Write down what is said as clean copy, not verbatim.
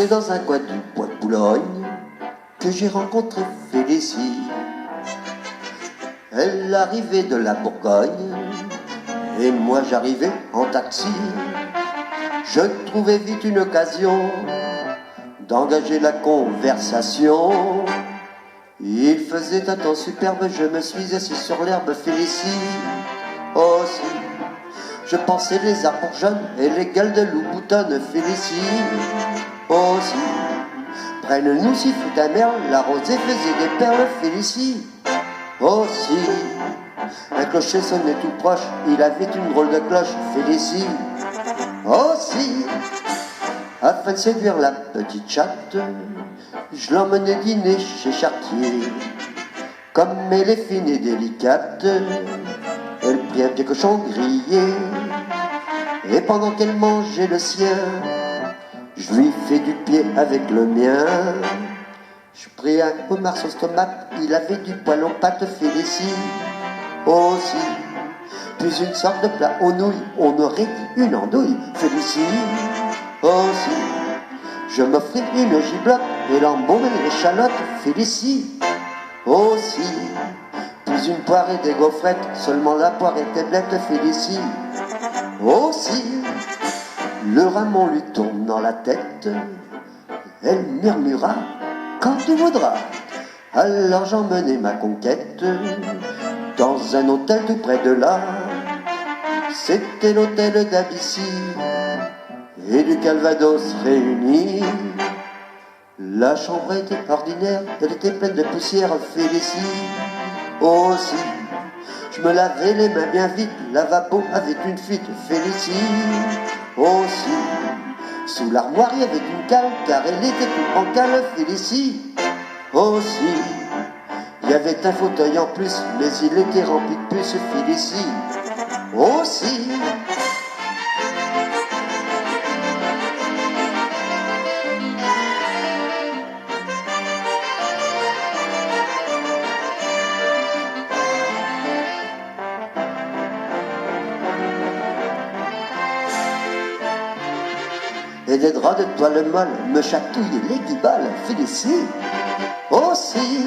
C'est dans un coin du bois de Boulogne que j'ai rencontré Félicie. Elle arrivait de la Bourgogne et moi j'arrivais en taxi. Je trouvais vite une occasion d'engager la conversation. Il faisait un temps superbe, je me suis assis sur l'herbe. Félicie aussi, je pensais les arbres jeunes et les gueules de loup boutonne. Félicie aussi, près de nous sifflait ta mère, la rosée faisait des perles. Félicie aussi, un clocher sonnait tout proche, il avait une drôle de cloche. Félicie aussi, afin de séduire la petite chatte, je l'emmenais dîner chez Chartier. Comme elle est fine et délicate, elle prit un pied cochon grillé, et pendant qu'elle mangeait le sien, je lui fais du pied avec le mien. Je pris un homard sauce tomate, il avait du poil aux pâtes. Félicie aussi, puis une sorte de plat aux nouilles, on aurait dit une andouille. Félicie aussi, je m'offris une giblotte et l'embaume et l'échalote. Félicie aussi, puis une poire et des gaufrettes, seulement la poire était blette. Félicie aussi, le ramon lui tourne dans la tête, elle murmura quand tu voudras. Alors j'emmenai ma conquête dans un hôtel tout près de là. C'était l'hôtel d'Abyssine et du Calvados réunis. La chambre était ordinaire, elle était pleine de poussière. Félicie aussi, je me lavais les mains bien vite, lavabo avec une fuite. Félicie aussi, sous l'armoire il y avait une cale, car elle était toute bancale. Félicie aussi, il y avait un fauteuil en plus, mais il était rempli de puces. Félicie aussi. Et des draps de toile molle me chatouillent les guiballes. Félicie aussi.